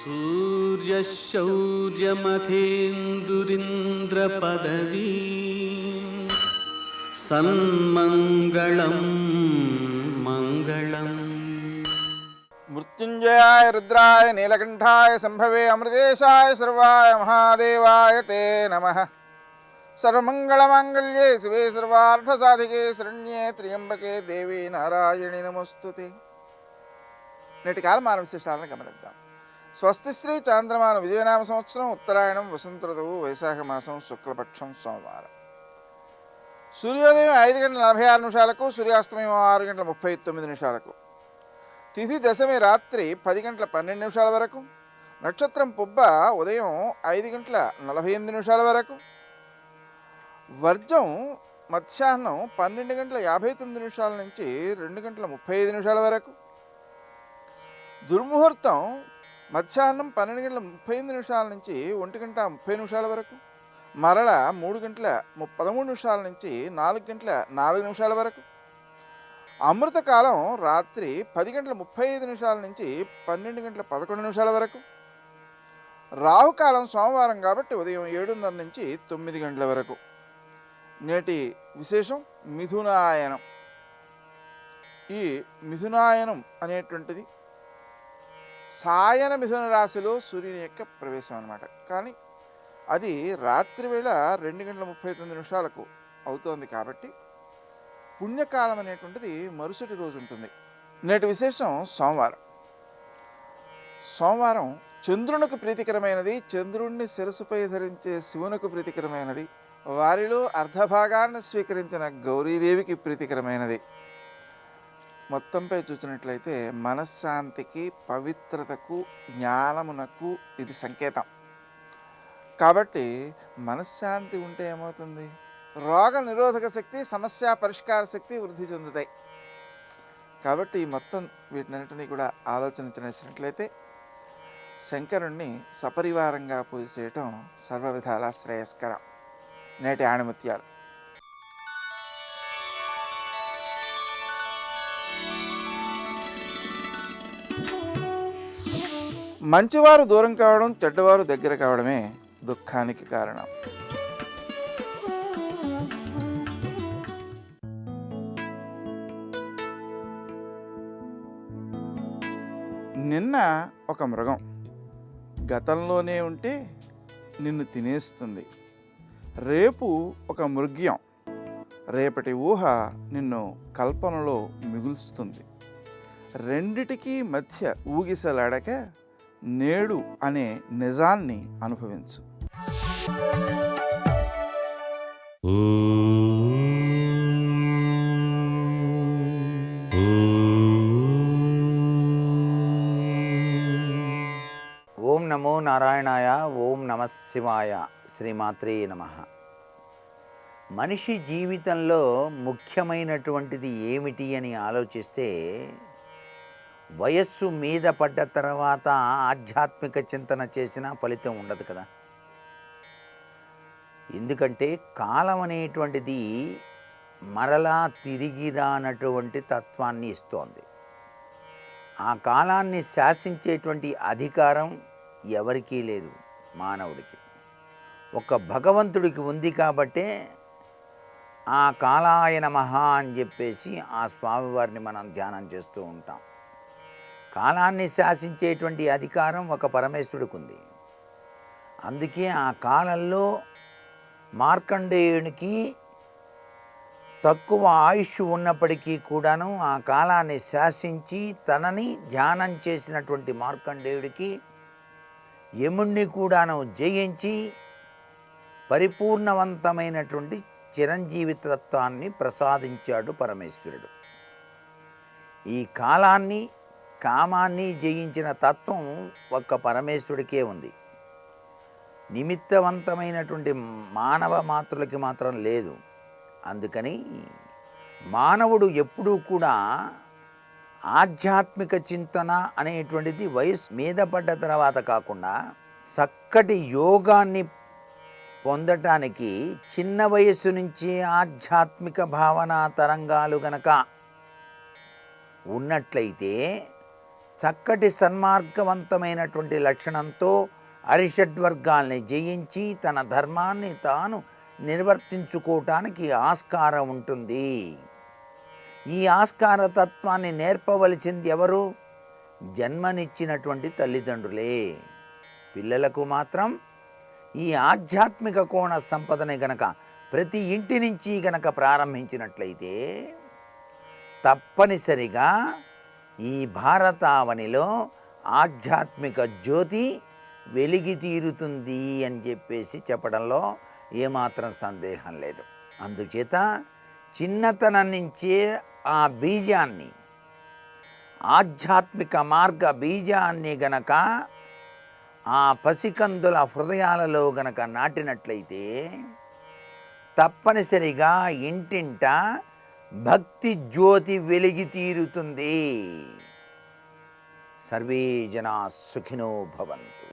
सूर्यशौर्यमथेन्दुरिन्द्रपदवी सन्मङ्गलं मङ्गलम्। मृत्युंजयाय रुद्राय नीलकंठाय संभवे अमृतेशाय सर्वाय महादेवाय ते नमः। सर्वमंगलमांगल्ये शिवे सर्वार्थसाधिके शरण्ये त्र्यंबके देवी नारायणी नमोस्तुते। నేటి కాలమాన విశేషాలను గమనిద్దాం. స్వస్తి శ్రీ చాంద్రమాన విజయనామ సంవత్సరం ఉత్తరాయణం వసంత ఋతువు వైశాఖ మాసం శుక్లపక్షం సోమవారం. సూర్యోదయం 5:46 సూర్యాస్తమయం 6:39. తిథి దశమి రాత్రి 10:12 వరకు. నక్షత్రం పుబ్బ ఉదయం 5:48 వరకు. వర్జం మధ్యాహ్నం 12:59 నుంచి 2:35 వరకు. దుర్ముహూర్తం మధ్యాహ్నం 12:35 నుంచి 1:30 వరకు. మరల 3:13 నుంచి 4:04 వరకు. అమృతకాలం రాత్రి 10:35 నుంచి 12:11 వరకు. రాహుకాలం సోమవారం కాబట్టి ఉదయం 7:30 నుంచి 9 గంటల వరకు. నేటి విశేషం మిథునాయనం. ఈ మిథునాయనం అనేటువంటిది సాయన మిథున రాశిలో సూర్యుని యొక్క ప్రవేశం అన్నమాట. కానీ అది రాత్రి వేళ 2:39 అవుతోంది కాబట్టి పుణ్యకాలం అనేటువంటిది మరుసటి రోజు ఉంటుంది. నేటి విశేషం సోమవారం. సోమవారం చంద్రునికి ప్రీతికరమైనది. చంద్రుణ్ణి శిరస్సుపై ధరించే శివునికి ప్రీతికరమైనది. వారిలో అర్ధభాగాన్ని స్వీకరించిన గౌరీదేవికి ప్రీతికరమైనది. మొత్తంపై చూసినట్లయితే మనశ్శాంతికి, పవిత్రతకు, జ్ఞానమునకు ఇది సంకేతం. కాబట్టి మనశ్శాంతి ఉంటే ఏమవుతుంది? రోగ నిరోధక శక్తి, సమస్య పరిష్కార శక్తి వృద్ధి చెందుతాయి. కాబట్టి మొత్తం వీటినన్నింటినీ కూడా ఆలోచించినట్లయితే శంకరుణ్ణి సపరివారంగా పూజ చేయటం సర్వ విధాల శ్రేయస్కరం. నేటి ఆణిముత్యాలు. మంచివారు దూరం కావడం, చెడ్డవారు దగ్గర కావడమే దుఃఖానికి కారణం. నిన్న ఒక మృగం గతంలోనే ఉంటే నిన్ను తినేస్తుంది. రేపు ఒక మృగ్యం రేపటి ఊహ నిన్ను కల్పనలో మిగుల్స్తుంది. రెండిటికీ మధ్య ఊగిసలాడక నేడు అనే నిజాన్ని అనుభవించు. ఓం నమో నారాయణాయ. ఓం నమ శివాయ. శ్రీమాత్రే నమః. మనిషి జీవితంలో ముఖ్యమైనటువంటిది ఏమిటి అని ఆలోచిస్తే వయస్సు మీద పడ్డ తర్వాత ఆధ్యాత్మిక చింతన చేసిన ఫలితం ఉండదు కదా. ఎందుకంటే కాలం అనేటువంటిది మరలా తిరిగి రానటువంటి తత్వాన్ని ఇస్తోంది. ఆ కాలాన్ని శాసించేటువంటి అధికారం ఎవరికీ లేదు, మానవుడికి. ఒక భగవంతుడికి ఉంది కాబట్టే ఆ కాలాయ నమః అని చెప్పేసి ఆ స్వామివారిని మనం ధ్యానం చేస్తూ ఉంటాం. కాలాన్ని శాసించేటువంటి అధికారం ఒక పరమేశ్వరుడికి ఉంది. అందుకే ఆ కాలంలో మార్కండేయునికి తక్కువ ఆయుష్ ఉన్నప్పటికీ కూడాను ఆ కాలాన్ని శాసించి తనని ధ్యానం చేసినటువంటి మార్కండేయుడికి యముణ్ణి కూడాను జయించి పరిపూర్ణవంతమైనటువంటి చిరంజీవితత్వాన్ని ప్రసాదించాడు పరమేశ్వరుడు. ఈ కాలాన్ని, కామాన్ని జయించిన తత్వం ఒక్క పరమేశ్వరుడికే ఉంది. నిమిత్తవంతమైనటువంటి మానవ మాతృలకి మాత్రం లేదు. అందుకని మానవుడు ఎప్పుడూ కూడా ఆధ్యాత్మిక చింతన అనేటువంటిది వయసు మీద పడ్డ తర్వాత కాకుండా చక్కటి యోగాన్ని పొందటానికి చిన్న వయస్సు నుంచి ఆధ్యాత్మిక భావన తరంగాలు గనక ఉన్నట్లయితే చక్కటి సన్మార్గవంతమైనటువంటి లక్షణంతో అరిషడ్వర్గాల్ని జయించి తన ధర్మాన్ని తాను నిర్వర్తించుకోవటానికి ఆస్కారం ఉంటుంది. ఈ ఆస్కార తత్వాన్ని నేర్పవలసింది ఎవరు? జన్మనిచ్చినటువంటి తల్లిదండ్రులే. పిల్లలకు మాత్రం ఈ ఆధ్యాత్మిక కోణ సంపదని గనక ప్రతి ఇంటి నుంచి గనక ప్రారంభించినట్లయితే తప్పనిసరిగా ఈ భారతావనిలో ఆధ్యాత్మిక జ్యోతి వెలిగి తీరుతుంది అని చెప్పడంలో ఏమాత్రం సందేహం లేదు. అందుచేత చిన్నతనం నుంచే ఆ బీజాన్ని, ఆధ్యాత్మిక మార్గ బీజాన్ని గనక ఆ పసికందుల హృదయాలలో గనక నాటినట్లయితే తప్పనిసరిగా ఇంటింట భక్తి జ్యోతి వెలిగి తీరుతుంది. సర్వే జనా సుఖినో భవంతు.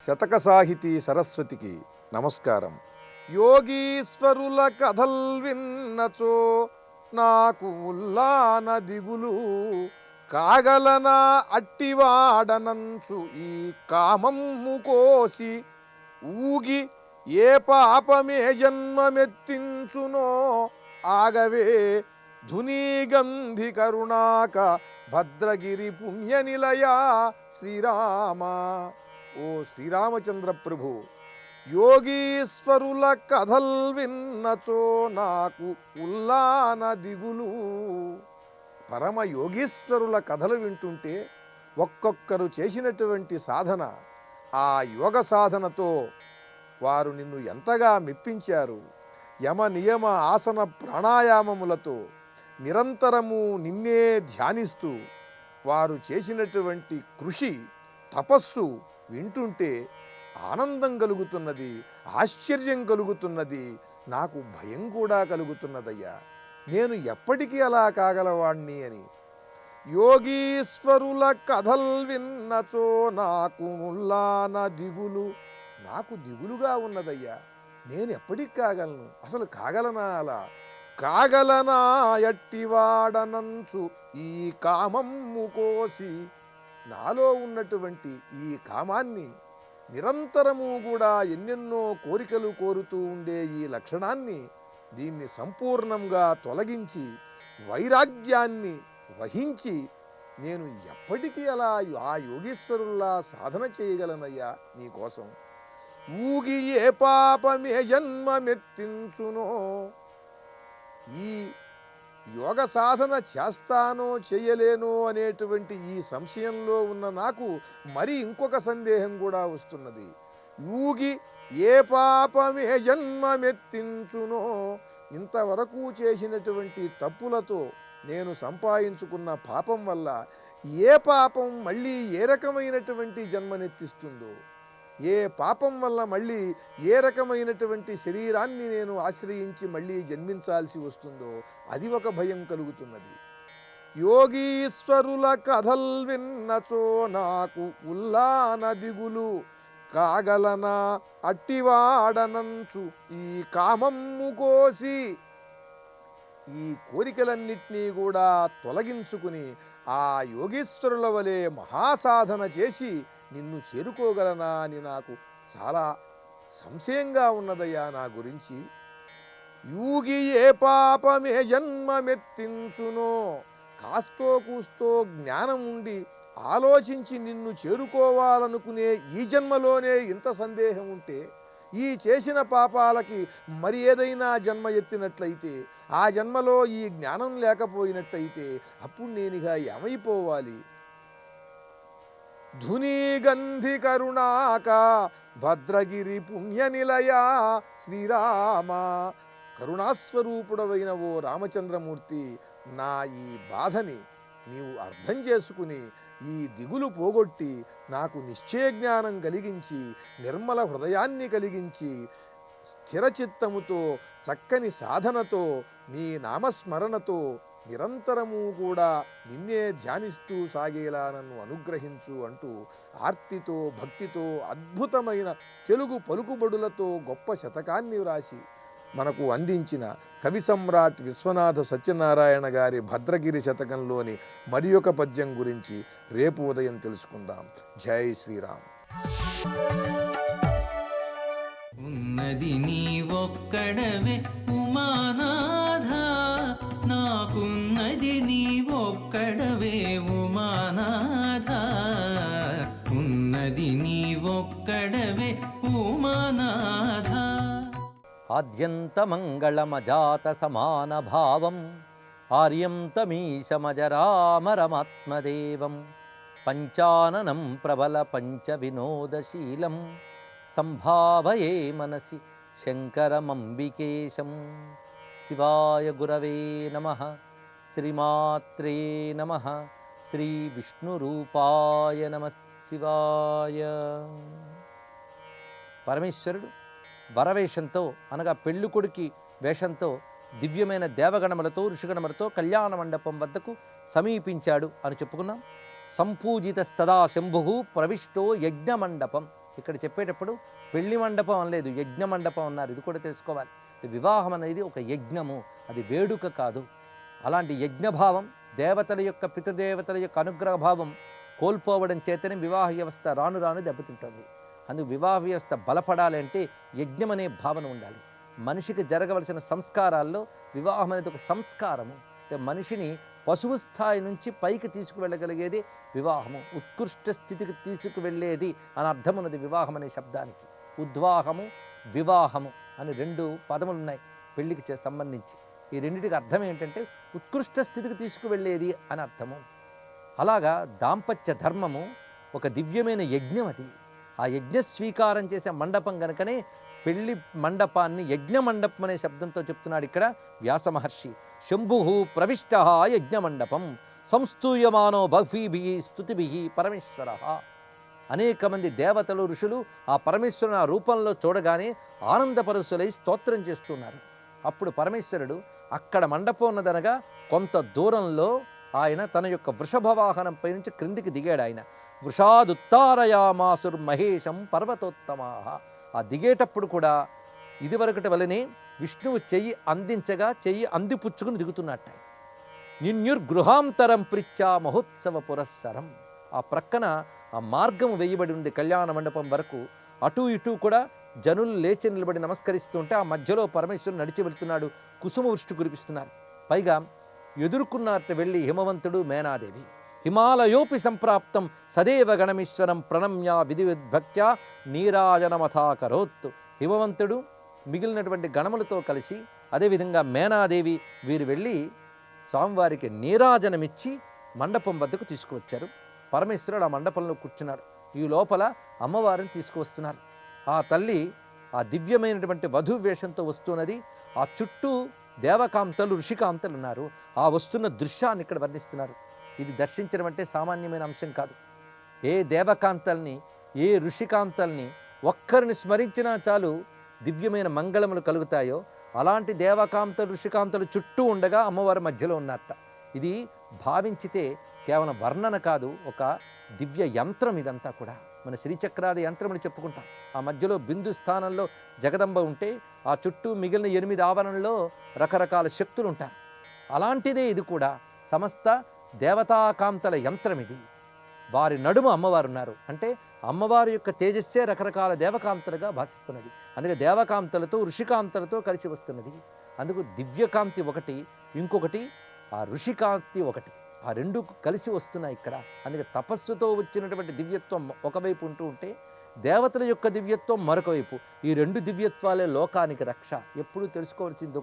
శతక సాహితీ సరస్వతికి నమస్కారం. యోగీశ్వరుల కథల్ విన్నచో నాకు ఉల్లాన దిగులు, కాగలనా అట్టివాడనంచు ఈ కామమ్ము కోసి, ఊగి ఏ పాపమే జన్మమెత్తించునో ఆగవే ధునీగంధి కరుణాక భద్రగిరి పుణ్యనిలయా శ్రీరామ. ఓ శ్రీరామచంద్ర ప్రభు, యోగీశ్వరుల కథల్ విన్నచో నాకు ఉల్లాన దిగులు. పరమ యోగీశ్వరుల కథలు వింటుంటే ఒక్కొక్కరు చేసినటువంటి సాధన, ఆ యోగ సాధనతో వారు నిన్ను ఎంతగా మెప్పించారు. యమ నియమ ఆసన ప్రాణాయామములతో నిరంతరము నిన్నే ధ్యానిస్తూ వారు చేసినటువంటి కృషి, తపస్సు వింటుంటే ఆనందం కలుగుతున్నది, ఆశ్చర్యం కలుగుతున్నది, నాకు భయం కూడా కలుగుతున్నదయ్యా. నేను ఎప్పటికీ అలా కాగలవాణ్ణి అని. యోగీశ్వరుల కథల్ విన్నచో నాకు ఉల్లాన దిగులు, నాకు దిగులుగా ఉన్నదయ్యా. నేను ఎప్పటికి కాగలను? అసలు కాగలనా? అలా కాగలనా ఎట్టివాడనంచు ఈ కామమ్ము కోసి. నాలో ఉన్నటువంటి ఈ కామాన్ని, నిరంతరము కూడా ఎన్నెన్నో కోరికలు కోరుతూ ఉండే ఈ లక్షణాన్ని, దీన్ని సంపూర్ణంగా తొలగించి వైరాగ్యాన్ని వహించి నేను ఎప్పటికీ అలా ఆ యోగీశ్వరుల్లా సాధన చేయగలనయ్యా నీకోసం. ఊగి ఏ పాపమే జన్మమెత్తించునో. ఈ యోగ సాధన చేస్తానో చేయలేనో అనేటువంటి ఈ సంశయంలో ఉన్న నాకు మరి ఇంకొక సందేహం కూడా వస్తున్నది. ఊగి ఏ పాపమే జన్మమెత్తించునో. ఇంతవరకు చేసినటువంటి తప్పులతో నేను సంపాదించుకున్న పాపం వల్ల ఏ పాపం మళ్ళీ ఏ రకమైనటువంటి జన్మనెత్తిస్తుందో, ఏ పాపం వల్ల మళ్ళీ ఏ రకమైనటువంటి శరీరాన్ని నేను ఆశ్రయించి మళ్ళీ జన్మించాల్సి వస్తుందో అది ఒక భయం కలుగుతున్నది. యోగీశ్వరుల కథల్ విన్నచో నాకు ఉల్లాన దిగులు, కాగలనా అట్టివాడనంచు ఈ కామమ్ము కోసి. ఈ కోరికలన్నిటినీ కూడా తొలగించుకుని ఆ యోగీశ్వరుల వలె మహాసాధన చేసి నిన్ను చేరుకోగలనా అని నాకు చాలా సంశయంగా ఉన్నదయ్యా నా గురించి. యూగి ఏ పాపమే జన్మమెత్తించునో. కాస్తో కూస్తో జ్ఞానం ఉండి ఆలోచించి నిన్ను చేరుకోవాలనుకునే ఈ జన్మలోనే ఇంత సందేహం ఉంటే, ఈ చేసిన పాపాలకి మరి ఏదైనా జన్మ ఎత్తినట్లయితే, ఆ జన్మలో ఈ జ్ఞానం లేకపోయినట్టయితే అప్పుడు నేనిగా ఏమైపోవాలి? ధునీగంధి కరుణాక భద్రగిరి పుణ్యనిలయా శ్రీరామ. కరుణాస్వరూపుడవైన ఓ రామచంద్రమూర్తి, నా ఈ బాధని నీవు అర్థం చేసుకుని ఈ దిగులు పోగొట్టి నాకు నిశ్చయ జ్ఞానం కలిగించి, నిర్మల హృదయాన్ని కలిగించి, స్థిరచిత్తముతో చక్కని సాధనతో నీ నామస్మరణతో నిరంతరము కూడా నిన్నే ధ్యానిస్తూ సాగేలా నన్ను అనుగ్రహించు అంటూ ఆర్తితో భక్తితో అద్భుతమైన తెలుగు పలుకుబడులతో గొప్ప శతకాన్ని వ్రాసి మనకు అందించిన కవి సమ్రాట్ విశ్వనాథ సత్యనారాయణ గారి భద్రగిరి శతకంలోని మరి ఒక పద్యం గురించి రేపు ఉదయం తెలుసుకుందాం. జై శ్రీరామ్. ఉన్నది నీవొక్కడవే ఉమానాథ, నాకున్నది నీవొక్కడవే ఉమానాథ, ఉన్నది నీవొక్కడవే ఉమానాథ. ఆద్యంతమంగళమజాత సమానభావం ఆర్యం తమీశమజరామరమాత్మదేవం పంచాననం ప్రబల పంచవినోదశీలం సంభావయే మనసి శంకరమంబికేశం. శివాయ గురవే నమః. శ్రీమాత్రే నమః. శ్రీ విష్ణురూపాయ నమః శివాయ. పరమేశ్వరుడు వరవేషంతో అనగా పెళ్ళికొడుకి వేషంతో దివ్యమైన దేవగణములతో ఋషిగణములతో కళ్యాణ మండపం వద్దకు సమీపించాడు అని చెప్పుకున్నాం. సంపూజిత స్తదా శంభు ప్రవిష్టో యజ్ఞ మండపం. ఇక్కడ చెప్పేటప్పుడు పెళ్లి మండపం అనలేదు, యజ్ఞ మండపం అన్నారు. ఇది కూడా తెలుసుకోవాలి. వివాహం అనేది ఒక యజ్ఞము, అది వేడుక కాదు. అలాంటి యజ్ఞభావం, దేవతల యొక్క పితృదేవతల యొక్క అనుగ్రహ భావం కోల్పోవడం చేతనే వివాహ వ్యవస్థ రాను రాను దెబ్బతింటుంది. అందుకు వివాహ వ్యవస్థ బలపడాలంటే యజ్ఞం అనే భావన ఉండాలి. మనిషికి జరగవలసిన సంస్కారాల్లో వివాహం అనేది ఒక సంస్కారము. అంటే మనిషిని పశువు స్థాయి నుంచి పైకి తీసుకువెళ్ళగలిగేది వివాహము, ఉత్కృష్ట స్థితికి తీసుకువెళ్ళేది అని అర్థం ఉన్నది వివాహం అనే శబ్దానికి. ఉద్వాహము, వివాహము అని రెండు పదములు ఉన్నాయి పెళ్లికి సంబంధించి. ఈ రెండింటికి అర్థం ఏంటంటే ఉత్కృష్ట స్థితికి తీసుకువెళ్ళేది అని అర్థము. అలాగా దాంపత్య ధర్మము ఒక దివ్యమైన యజ్ఞం. అది ఆ యజ్ఞ స్వీకారం చేసే మండపం కనుకనే పెళ్లి మండపాన్ని యజ్ఞ మండపం అనే శబ్దంతో చెప్తున్నాడు ఇక్కడ వ్యాస మహర్షి. శంభు ప్రవిష్ట యజ్ఞ మండపం సంస్తూయమానో బహుభి స్తుతిభి పరమేశ్వర. అనేక మంది దేవతలు ఋషులు ఆ పరమేశ్వరుని ఆ రూపంలో చూడగానే ఆనందపరసులై స్తోత్రం చేస్తున్నారు. అప్పుడు పరమేశ్వరుడు అక్కడ మండపం ఉన్నదనగా కొంత దూరంలో ఆయన తన యొక్క వృషభ వాహనంపై నుంచి క్రిందికి దిగాడు. ఆయన వృషాదుత్తారయామాసుర్మహేశం పర్వతోత్తమా. ఆ దిగేటప్పుడు కూడా ఇదివరకటి వలనే విష్ణువు చెయ్యి అందించగా చెయ్యి అందిపుచ్చుకుని దిగుతున్నట్ట. నిన్యుర్గృహాంతరం ప్రిత్యా మహోత్సవ పురస్సరం. ఆ ప్రక్కన ఆ మార్గం వేయబడి ఉంది కళ్యాణ మండపం వరకు. అటు ఇటు కూడా జనులు లేచి నిలబడి నమస్కరిస్తుంటే ఆ మధ్యలో పరమేశ్వరుడు నడిచి వెళ్తున్నాడు. కుసుమ వృష్టి కురిపిస్తున్నారు. పైగా ఎదుర్కొన్నట్టు వెళ్ళి హిమవంతుడు, మేనాదేవి. హిమాలయోపి సంప్రాప్తం సదేవ గణమీశ్వరం ప్రణమ్య విధివిద్భక్త్యా నీరాజనమథాకరోత్. హిమవంతుడు మిగిలినటువంటి గణములతో కలిసి అదేవిధంగా మేనాదేవి వీరు వెళ్ళి స్వామివారికి నీరాజనమిచ్చి మండపం వద్దకు తీసుకువచ్చారు. పరమేశ్వరుడు ఆ మండపంలో కూర్చున్నాడు. ఈ లోపల అమ్మవారిని తీసుకువస్తున్నారు. ఆ తల్లి ఆ దివ్యమైనటువంటి వధు వేషంతో వస్తున్నది. ఆ చుట్టూ దేవకాంతలు ఋషికాంతలు ఉన్నారు. ఆ వస్తున్న దృశ్యాన్ని ఇక్కడ వర్ణిస్తున్నారు. ఇది దర్శించడం అంటే సామాన్యమైన అంశం కాదు. ఏ దేవకాంతల్ని ఏ ఋషికాంతల్ని ఒక్కరిని స్మరించినా చాలు దివ్యమైన మంగళములు కలుగుతాయో అలాంటి దేవకాంతలు ఋషికాంతలు చుట్టూ ఉండగా అమ్మవారి మధ్యలో ఉన్నట్ట. ఇది భావించితే కేవలం వర్ణన కాదు, ఒక దివ్య యంత్రం ఇదంతా కూడా. మన శ్రీచక్రాది యంత్రములు చెప్పుకుంటాం. ఆ మధ్యలో బిందు స్థానంలో జగదంబ ఉంటే ఆ చుట్టూ మిగిలిన 8 ఆవరణలో రకరకాల శక్తులు ఉంటారు. అలాంటిదే ఇది కూడా. సమస్త దేవతాకాంతల యంత్రం ఇది. వారి నడుమ అమ్మవారు ఉన్నారు. అంటే అమ్మవారి యొక్క తేజస్సే రకరకాల దేవకాంతలుగా భాషిస్తున్నది. అందుకే దేవకాంతలతో ఋషికాంతలతో కలిసి వస్తున్నది. అందుకు దివ్యకాంతి ఒకటి, ఇంకొకటి ఆ ఋషికాంతి ఒకటి. ఆ రెండు కలిసి వస్తున్నాయి ఇక్కడ. అందుకే తపస్సుతో వచ్చినటువంటి దివ్యత్వం ఒకవైపు ఉంటూ ఉంటే దేవతల యొక్క దివ్యత్వం మరొక వైపు. ఈ రెండు దివ్యత్వాలే లోకానికి రక్ష. ఎప్పుడూ తెలుసుకోవాల్సింది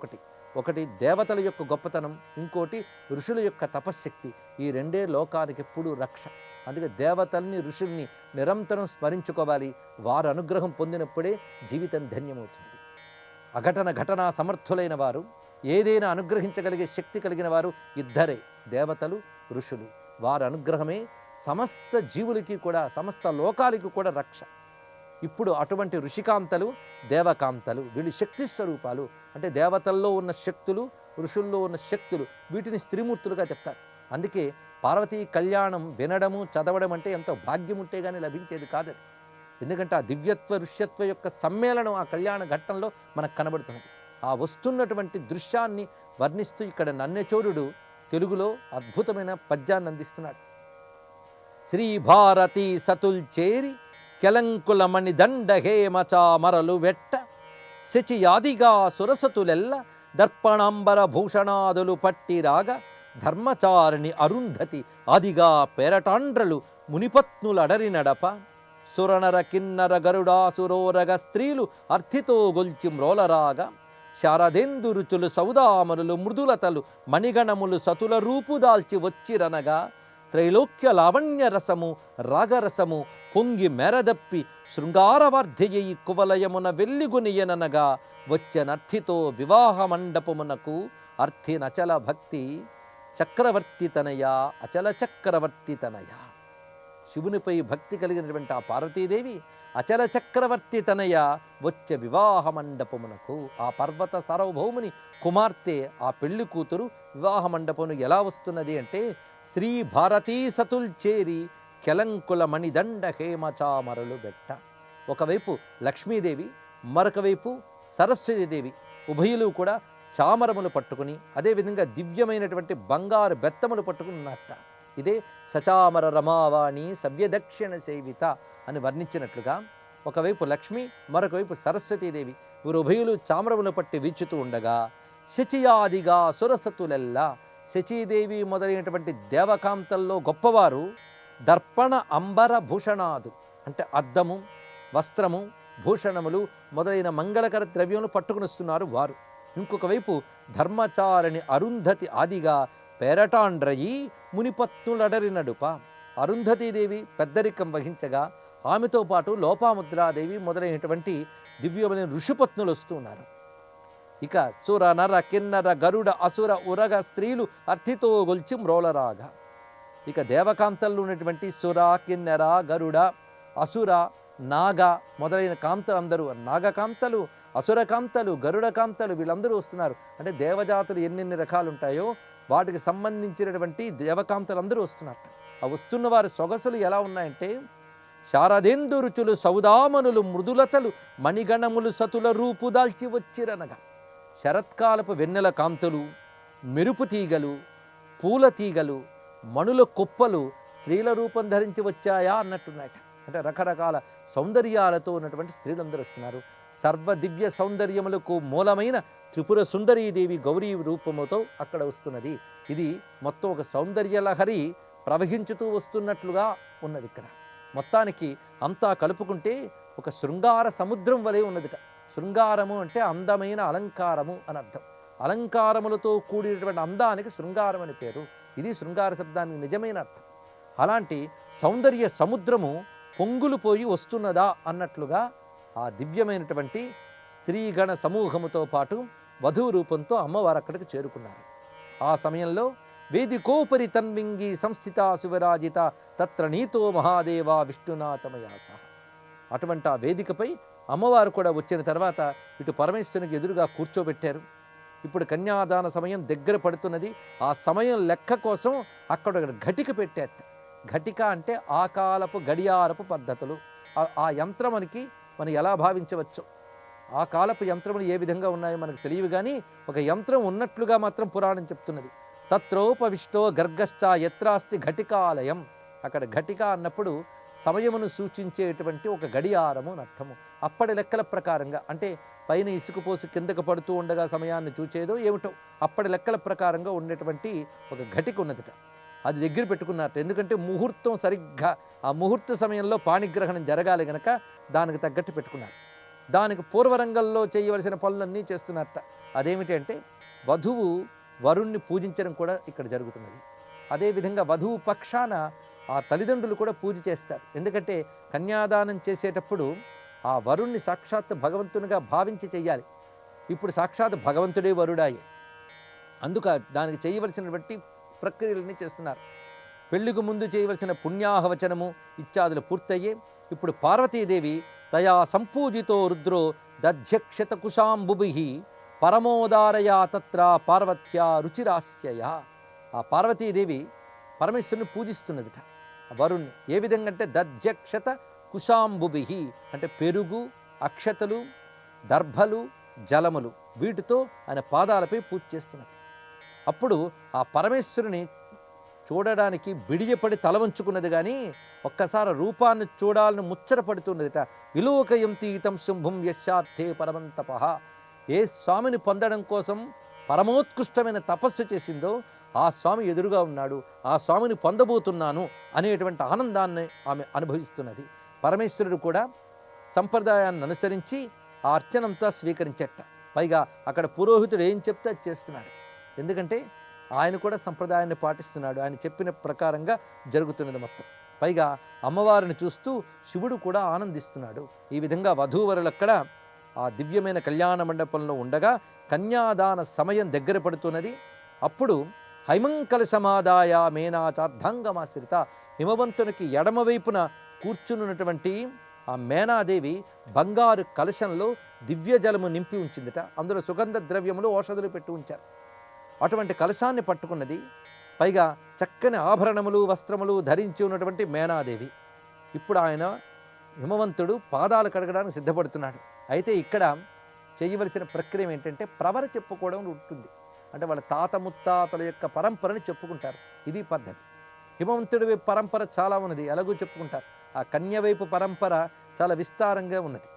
ఒకటి దేవతల యొక్క గొప్పతనం, ఇంకోటి ఋషుల యొక్క తపశ్శక్తి. ఈ రెండే లోకానికి ఎప్పుడూ రక్ష. అందుకే దేవతల్ని ఋషుల్ని నిరంతరం స్మరించుకోవాలి. వారి అనుగ్రహం పొందినప్పుడే జీవితం ధన్యమవుతుంది. ఘటనా సమర్థులైన వారు, ఏదైనా అనుగ్రహించగలిగే శక్తి కలిగిన వారు ఇద్దరే, దేవతలు ఋషులు. వారి అనుగ్రహమే సమస్త జీవులకి కూడా సమస్త లోకాలకి కూడా రక్ష. ఇప్పుడు అటువంటి ఋషికాంతలు దేవకాంతలు వీళ్ళు శక్తి స్వరూపాలు. అంటే దేవతల్లో ఉన్న శక్తులు ఋషుల్లో ఉన్న శక్తులు, వీటిని స్త్రీమూర్తులుగా చెప్తారు. అందుకే పార్వతీ కళ్యాణం వినడము చదవడం అంటే ఎంతో భాగ్యం ఉంటే కానీ లభించేది కాదది. ఎందుకంటే ఆ దివ్యత్వ ఋష్యత్వ యొక్క సమ్మేళనం ఆ కళ్యాణ ఘట్టంలో మనకు కనబడుతున్నది. ఆ వస్తున్నటువంటి దృశ్యాన్ని వర్ణిస్తూ ఇక్కడ నన్నెచోరుడు తెలుగులో అద్భుతమైన పద్యాన్ని అందిస్తున్నాడు. శ్రీ భారతీ సతుల్ చేరి కెలంకులమణి దండ హేమచామరలు వెట్ట శచియాదిగా సురసతులెల్ల దర్పణాంబర భూషణాదులు పట్టిరాగా ధర్మచారిణి అరుంధతి ఆదిగా పేరటాండ్రలు మునిపత్నులడరి నడప సురనర కిన్నర గరుడాసురోరగ స్త్రీలు అర్థితో గొల్చి మ్రోలరాగా శారదేందు రుచులు సౌదామరులు మృదులతలు మణిగణములు సతుల రూపుదాల్చి వచ్చిరనగా త్రైలోక్య లావణ్య రసము రాగరసము పొంగి మెరదప్పి శృంగారవార్ధ్యయి కువలయమున వెల్లిగునియననగా వచ్చెనర్థితో వివాహ మండపమునకు అర్థినచల భక్తి చక్రవర్తితనయ అచల చక్రవర్తితనయ. శివునిపై భక్తి కలిగినటువంటి ఆ పార్వతీదేవి అచల చక్రవర్తితనయ వచ్చే వివాహ మండపమునకు, ఆ పర్వత సార్వభౌముని కుమార్తె ఆ పెళ్లి కూతురు వివాహ మండపమును ఎలా వస్తున్నది అంటే శ్రీ భారతీ సతుల్ చేరి కెలంకుల మణిదండ హేమచామరలు బెట్ట. ఒకవైపు లక్ష్మీదేవి, మరొక వైపు సరస్వతీదేవి ఉభయులు కూడా చామరములు పట్టుకుని అదేవిధంగా దివ్యమైనటువంటి బంగారు బెత్తములు పట్టుకుని ఉన్నట్ట. ఇదే సచామర రమావాణి సవ్యదక్షిణ సేవిత అని వర్ణించినట్లుగా ఒకవైపు లక్ష్మి, మరొక వైపు సరస్వతీదేవి వీరు ఉభయులు చామరములు పట్టి వీచుతూ ఉండగా శచియాదిగా సురసతులెల్లా, శచీదేవి మొదలైనటువంటి దేవకాంతల్లో గొప్పవారు దర్పణ అంబర భూషణాదు అంటే అద్దము, వస్త్రము, భూషణములు మొదలైన మంగళకర ద్రవ్యములు పట్టుకుని వస్తున్నారు వారు. ఇంకొక వైపు ధర్మచారిణి అరుంధతి ఆదిగా పేరటాండ్రయి మునిపత్నులడరి నడుప, అరుంధతీదేవి పెద్దరికం వహించగా ఆమెతో పాటు లోపాముద్రాదేవి మొదలైనటువంటి దివ్యమైన ఋషిపత్నులు వస్తూ ఉన్నారు. ఇక సుర నర కిన్నర గరుడ అసుర ఉరగ స్త్రీలు అర్థితో గొల్చి మ్రోలరాగా, ఇక దేవకాంతల్లో ఉన్నటువంటి సుర, కిన్నెర, గరుడ, అసుర, నాగ మొదలైన కాంతలు అందరూ, నాగకాంతలు, అసురకాంతలు, గరుడకాంతలు వీళ్ళందరూ వస్తున్నారు. అంటే దేవజాతులు ఎన్నెన్ని రకాలు ఉంటాయో వాటికి సంబంధించినటువంటి దేవకాంతలు అందరూ వస్తున్నారు. ఆ వస్తున్న వారి సొగసులు ఎలా ఉన్నాయంటే శారదేందు రుచులు సౌదామనులు మృదులతలు మణిగణములు సతుల రూపుదాల్చి వచ్చిరనగా, శరత్కాలపు వెన్నెల కాంతులు, మెరుపు తీగలు, పూల తీగలు, మణుల కుప్పలు స్త్రీల రూపం ధరించి వచ్చాయా అన్నట్టున్నాయట. అంటే రకరకాల సౌందర్యాలతో ఉన్నటువంటి స్త్రీలందరూ వస్తున్నారు. సర్వ దివ్య సౌందర్యములకు మూలమైన త్రిపుర సుందరీదేవి గౌరీ రూపముతో అక్కడ వస్తున్నది. ఇది మొత్తం ఒక సౌందర్యలహరి ప్రవహించుతూ వస్తున్నట్లుగా ఉన్నది. ఇక్కడ మొత్తానికి అంతా కలుపుకుంటే ఒక శృంగార సముద్రం వలె ఉన్నదిట. శృంగారము అంటే అందమైన అలంకారము అని అర్థం. అలంకారములతో కూడినటువంటి అందానికి శృంగారం అని పేరు. ఇది శృంగార శబ్దానికి నిజమైన అర్థం. అలాంటి సౌందర్య సముద్రము పొంగులు పోయి వస్తున్నదా అన్నట్లుగా ఆ దివ్యమైనటువంటి స్త్రీగణ సమూహముతో పాటు వధువు రూపంతో అమ్మవారు అక్కడికి చేరుకున్నారు. ఆ సమయంలో వేదికోపరి తన్వింగి సంస్థిత శివరాజిత తత్ర నీతో మహాదేవ విష్ణునాథమయాస. అటువంటి ఆ వేదికపై అమ్మవారు కూడా వచ్చిన తర్వాత ఇటు పరమేశ్వరునికి ఎదురుగా కూర్చోబెట్టారు. ఇప్పుడు కన్యాదాన సమయం దగ్గర పడుతున్నది. ఆ సమయం లెక్క కోసం అక్కడ ఘటిక పెట్టారట. ఘటిక అంటే ఆ కాలపు గడియారపు పద్ధతులు. ఆ యంత్రం మనం ఎలా భావించవచ్చు, ఆ కాలపు యంత్రములు ఏ విధంగా ఉన్నాయో మనకు తెలియవు, కానీ ఒక యంత్రం ఉన్నట్లుగా మాత్రం పురాణం చెప్తున్నది. తత్రోపవిష్టో గర్గశ్చ యత్రాస్తి ఘటికాలయం. అక్కడ ఘటిక అన్నప్పుడు సమయమును సూచించేటువంటి ఒక గడియారము అని అర్థము. అప్పటి లెక్కల ప్రకారంగా, అంటే పైన ఇసుక పోసి కిందకు పడుతూ ఉండగా సమయాన్ని చూచేదో ఏమిటో అప్పటి లెక్కల ప్రకారంగా ఉండేటువంటి ఒక ఘటిక ఉన్నదిట. అది దగ్గర పెట్టుకున్నట్టు. ఎందుకంటే ముహూర్తం సరిగ్గా ఆ ముహూర్త సమయంలో పాణిగ్రహణం జరగాలి గనక దానికి తగ్గట్టు పెట్టుకున్నారు. దానికి పూర్వరంగంలో చేయవలసిన పనులన్నీ చేస్తున్నట్ట. అదేమిటి అంటే వధువు వరుణ్ణి పూజించడం కూడా ఇక్కడ జరుగుతున్నది. అదేవిధంగా వధువు పక్షాన ఆ తల్లిదండ్రులు కూడా పూజ చేస్తారు. ఎందుకంటే కన్యాదానం చేసేటప్పుడు ఆ వరుణ్ణి సాక్షాత్ భగవంతునిగా భావించి చెయ్యాలి. ఇప్పుడు సాక్షాత్ భగవంతుడే వరుడాయే. అందుక దానికి చేయవలసినటువంటి ప్రక్రియలన్నీ చేస్తున్నారు. పెళ్లికి ముందు చేయవలసిన పుణ్యాహవచనము ఇత్యాదులు పూర్తయ్యే. ఇప్పుడు పార్వతీదేవి తయా సంపూజితో రుద్రో దధ్యక్షత కుశాంబుభి పరమోదారయా తత్ర పార్వత్యా రుచిరాస్యయ. ఆ పార్వతీదేవి పరమేశ్వరుని పూజిస్తున్నదిట, వరుణ్ణి. ఏ విధంగా అంటే దధ్యక్షత కుశాంబుభి, అంటే పెరుగు, అక్షతలు, దర్భలు, జలములు, వీటితో ఆయన పాదాలపై పూజ చేస్తున్నది. అప్పుడు ఆ పరమేశ్వరుని చూడడానికి బిడియపడి తల వంచుకున్నది, కానీ ఒక్కసారి రూపాన్ని చూడాలని ముచ్చటపడుతున్నదిట. విలోకయంతి తం శంభుం యశార్థే పరమంతపః. ఏ స్వామిని పొందడం కోసం పరమోత్కృష్టమైన తపస్సు చేసిందో ఆ స్వామి ఎదురుగా ఉన్నాడు, ఆ స్వామిని పొందబోతున్నాను అనేటువంటి ఆనందాన్ని ఆమె అనుభవిస్తున్నది. పరమేశ్వరుడు కూడా సంప్రదాయాన్ని అనుసరించి ఆ అర్చనంతా స్వీకరించట. పైగా అక్కడ పురోహితుడు ఏం చెప్తే అది చేస్తున్నాడు, ఎందుకంటే ఆయన కూడా సంప్రదాయాన్ని పాటిస్తున్నాడు, ఆయన చెప్పిన ప్రకారంగా జరుగుతున్నది మొత్తం. పైగా అమ్మవారిని చూస్తూ శివుడు కూడా ఆనందిస్తున్నాడు. ఈ విధంగా వధూవరులక్కడ ఆ దివ్యమైన కళ్యాణ మండపంలో ఉండగా కన్యాదాన సమయం దగ్గర పడుతున్నది. అప్పుడు హైమంకల సమాదాయ మేనాచార్ధాంగమాశ్రిత, హిమవంతునికి ఎడమవైపున కూర్చున్నటువంటి ఆ మేనాదేవి బంగారు కలశంలో దివ్య జలము నింపి ఉంచిందిట. అందులో సుగంధ ద్రవ్యములు, ఔషధులు పెట్టి ఉంచారు. అటువంటి కలశాన్ని పట్టుకున్నది. పైగా చక్కని ఆభరణములు, వస్త్రములు ధరించి ఉన్నటువంటి మేనాదేవి. ఇప్పుడు ఆయన హిమవంతుడు పాదాలు కడగడానికి సిద్ధపడుతున్నాడు. అయితే ఇక్కడ చేయవలసిన ప్రక్రియ ఏంటంటే ప్రవర చెప్పుకోవడం ఉంటుంది. అంటే వాళ్ళ తాత ముత్తాతల యొక్క పరంపరని చెప్పుకుంటారు. ఇది పద్ధతి. హిమవంతుడి పరంపర చాలా ఉన్నది, ఎలాగూ చెప్పుకుంటారు. ఆ కన్య వైపు పరంపర చాలా విస్తారంగా ఉన్నది.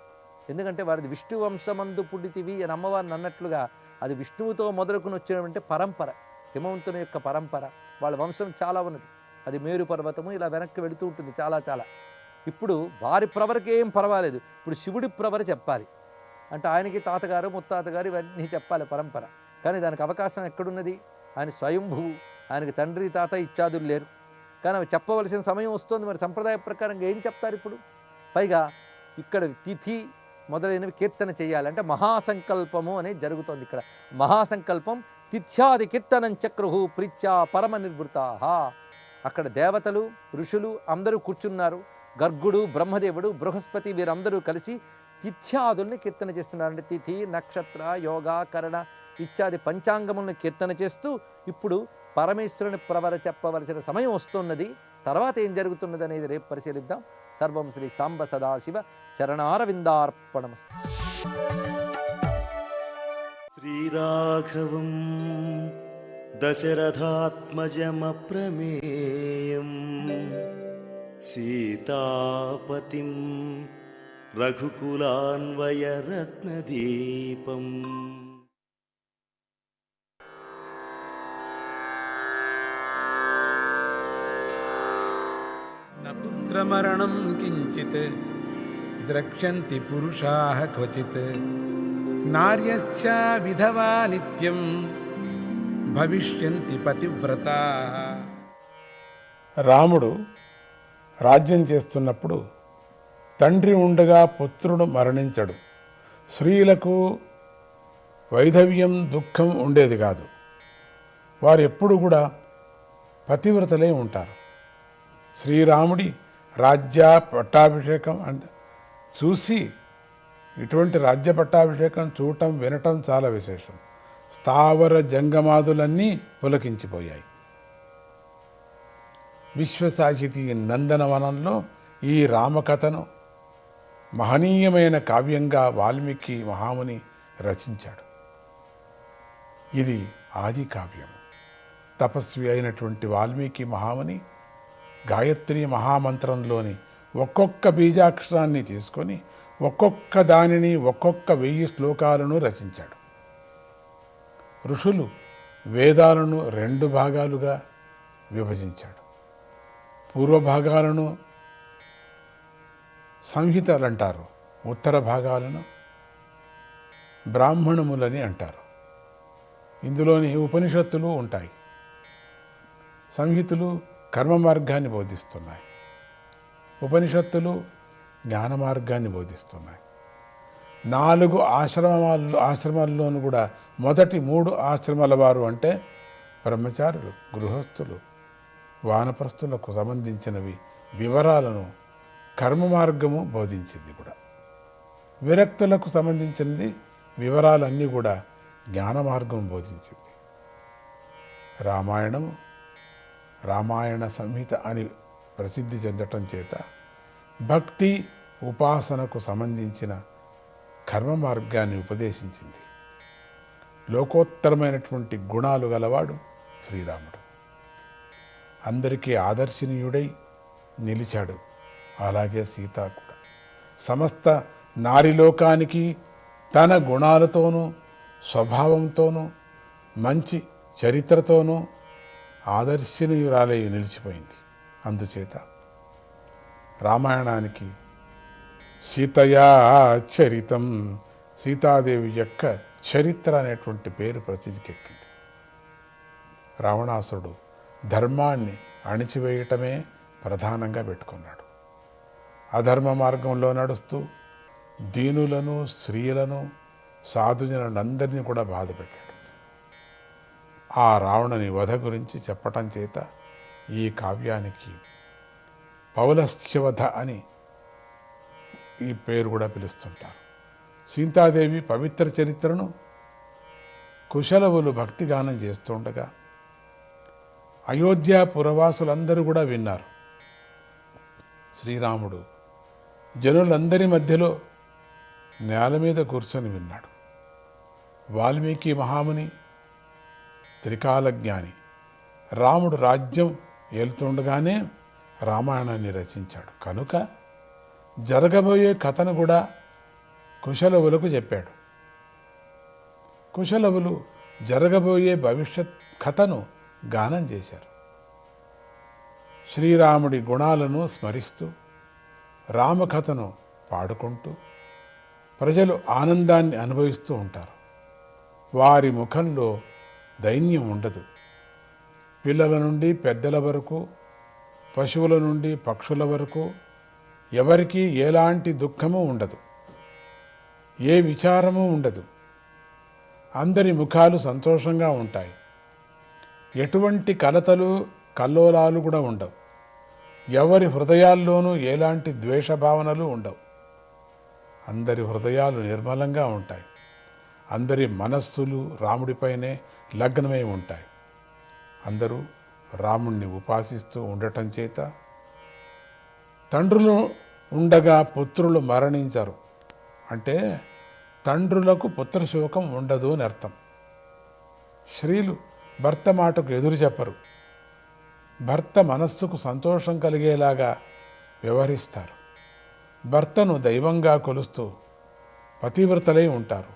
ఎందుకంటే వారిది విష్ణు వంశమందు పుడితివి అని అమ్మవారిని అన్నట్లుగా అది విష్ణువుతో మొదలుకుని వచ్చినటువంటి పరంపర, హిమవంతుని యొక్క పరంపర. వాళ్ళ వంశం చాలా ఉన్నది. అది మేరు పర్వతము ఇలా వెనక్కి వెళుతూ ఉంటుంది చాలా చాలా. ఇప్పుడు వారి ప్రవరకి ఏం పర్వాలేదు, ఇప్పుడు శివుడి ప్రవర చెప్పాలి అంటే ఆయనకి తాతగారు ముత్తాతగారు ఇవన్నీ చెప్పాలి పరంపర. కానీ దానికి అవకాశం ఎక్కడున్నది? ఆయన స్వయంభువు, ఆయనకి తండ్రి తాత ఇత్యాదులు లేరు. కానీ అవి చెప్పవలసిన సమయం వస్తుంది. మరి సంప్రదాయ ప్రకారంగా ఏం చెప్తారు ఇప్పుడు? పైగా ఇక్కడ తిథి మొదలైనవి కీర్తన చేయాలంటే మహాసంకల్పము అనేది జరుగుతోంది. ఇక్కడ మహాసంకల్పం తిథ్యాది కీర్తనం చక్రుహు ప్రీత్యా పరమ నిర్వృతా. అక్కడ దేవతలు, ఋషులు అందరూ కూర్చున్నారు. గర్గుడు, బ్రహ్మదేవుడు, బృహస్పతి వీరందరూ కలిసి తిథ్యాదుల్ని కీర్తన చేస్తున్నారు. అంటే తిథి, నక్షత్ర, యోగా, కరణ ఇత్యాది పంచాంగములను కీర్తన చేస్తూ ఇప్పుడు పరమేశ్వరుని ప్రవర చెప్పవలసిన సమయం వస్తున్నది. తర్వాత ఏం జరుగుతున్నది అనేది రేపు పరిశీలిద్దాం. సర్వం శ్రీ సాంబ సదాశివ చరణారవిందార్పణమస్తు. శ్రీరాఘవం దశరథాత్మజమప్రమేయం సీతాపతిం రఘుకులాన్వయరత్నదీపం. न पुत्रमरणं किञ्चित् द्रक्ष्यन्ति पुरुषाः क्वचित् नार्यश्च विधवा नित्यं భవిష్యంతి పతివ్రతాః. రాముడు రాజ్యం చేస్తున్నప్పుడు తండ్రి ఉండగా పుత్రుడు మరణించడు. స్త్రీలకు వైధవ్యం, దుఃఖం ఉండేది కాదు. వారు ఎప్పుడు కూడా పతివ్రతలే ఉంటారు. శ్రీరాముడి రాజ్య పట్టాభిషేకం చూసి ఇటువంటి రాజ్య పట్టాభిషేకం చూడటం, వినటం చాలా విశేషం. స్థావర జంగమాదులన్నీ పులకించిపోయాయి. విశ్వసాహితీ నందనవనంలో ఈ రామకథను మహనీయమైన కావ్యంగా వాల్మీకి మహాముని రచించాడు. ఇది ఆది కావ్యం. తపస్వి అయినటువంటి వాల్మీకి మహాముని గాయత్రి మహామంత్రంలోని ఒక్కొక్క బీజాక్షరాన్ని తీసుకొని ఒక్కొక్క దానిని ఒక్కొక్క 1000 శ్లోకాలను రచించాడు. ఋషులు వేదాలను 2 భాగాలుగా విభజించాడు. పూర్వభాగాలను సంహితలు అంటారు, ఉత్తర భాగాలను బ్రాహ్మణములని అంటారు. ఇందులోని ఉపనిషత్తులు ఉంటాయి. సంహితులు కర్మ మార్గాన్ని బోధిస్తున్నాయి, ఉపనిషత్తులు జ్ఞాన మార్గాన్ని బోధిస్తున్నాయి. 4 ఆశ్రమాల్లోనూ కూడా మొదటి 3 ఆశ్రమాల వారు అంటే బ్రహ్మచారులు, గృహస్థులు, వానప్రస్థులకు సంబంధించినవి వివరాలను కర్మ మార్గము బోధించింది కూడా. విరక్తులకు సంబంధించినది వివరాలన్నీ కూడా జ్ఞాన మార్గం బోధించింది. రామాయణము రామాయణ సంహిత అని ప్రసిద్ధి చెందటం చేత భక్తి ఉపాసనకు సంబంధించిన కర్మ మార్గాన్ని ఉపదేశించింది. లోకోత్తరమైనటువంటి గుణాలు గలవాడు శ్రీరాముడు. అందరికీ ఆదర్శనీయుడై నిలిచాడు. అలాగే సీత కూడా సమస్త నారిలోకానికి తన గుణాలతోనూ స్వభావంతోనూ మంచి చరిత్రతోనూ ఆదర్శనీయురాలై నిలిచిపోయింది. అందుచేత రామాయణానికి సీతయా చరితం, సీతాదేవి యొక్క చరిత్ర అనేటువంటి పేరు ప్రసిద్ధికెక్కింది. రావణాసురుడు ధర్మాన్ని అణిచివేయటమే ప్రధానంగా పెట్టుకున్నాడు. అధర్మ మార్గంలో నడుస్తూ దీనులను, స్త్రీలను, సాధుజనులందరినీ కూడా బాధపెట్టాడు. ఆ రావణుని వధ గురించి చెప్పటం చేత ఈ కావ్యానికి పౌలస్త్యవధ అని ఈ పేరు కూడా పిలుస్తుంటారు. సీతాదేవి పవిత్ర చరిత్రను కుశలవులు భక్తిగానం చేస్తుండగా అయోధ్య పురవాసులందరూ కూడా విన్నారు. శ్రీరాముడు జనులందరి మధ్యలో నేల మీద కూర్చొని విన్నాడు. వాల్మీకి మహాముని త్రికాల జ్ఞాని రాముడు రాజ్యం ఏలుతుండగానే రామాయణాన్ని రచించాడు. కనుక జరగబోయే కథను కూడా కుశలవులకు చెప్పాడు. కుశలవులు జరగబోయే భవిష్యత్ కథను గానం చేశారు. శ్రీరాముడి గుణాలను స్మరిస్తూ రామకథను పాడుకుంటూ ప్రజలు ఆనందాన్ని అనుభవిస్తూ ఉంటారు. వారి ముఖంలో దైన్యం ఉండదు. పిల్లల నుండి పెద్దల వరకు, పశువుల నుండి పక్షుల వరకు ఎవరికీ ఎలాంటి దుఃఖము ఉండదు, ఏ విచారము ఉండదు. అందరి ముఖాలు సంతోషంగా ఉంటాయి. ఎటువంటి కలతలు కల్లోలాలు కూడా ఉండవు. ఎవరి హృదయాల్లోనూ ఎలాంటి ద్వేషభావనలు ఉండవు. అందరి హృదయాలు నిర్మలంగా ఉంటాయి. అందరి మనస్సులు రాముడిపైనే లగ్నమై ఉంటాయి. అందరూ రాముణ్ణి ఉపాసిస్తూ ఉండటం చేత తండ్రులు ఉండగా పుత్రులు మరణించరు అంటే తండ్రులకు పుత్రశోకం ఉండదు అని అర్థం. స్త్రీలు భర్త మాటకు ఎదురు చెప్పరు. భర్త మనస్సుకు సంతోషం కలిగేలాగా వ్యవహరిస్తారు. భర్తను దైవంగా కొలుస్తూ పతివ్రతలై ఉంటారు.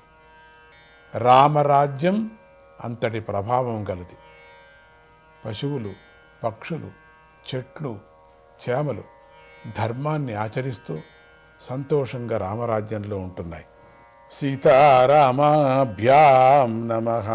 రామరాజ్యం అంతటి ప్రభావం గలది. పశువులు, పక్షులు, చెట్లు, చేమలు ధర్మాన్ని ఆచరిస్తూ సంతోషంగా రామరాజ్యంలో ఉంటున్నాయి. సీతారామాభ్యాం నమః.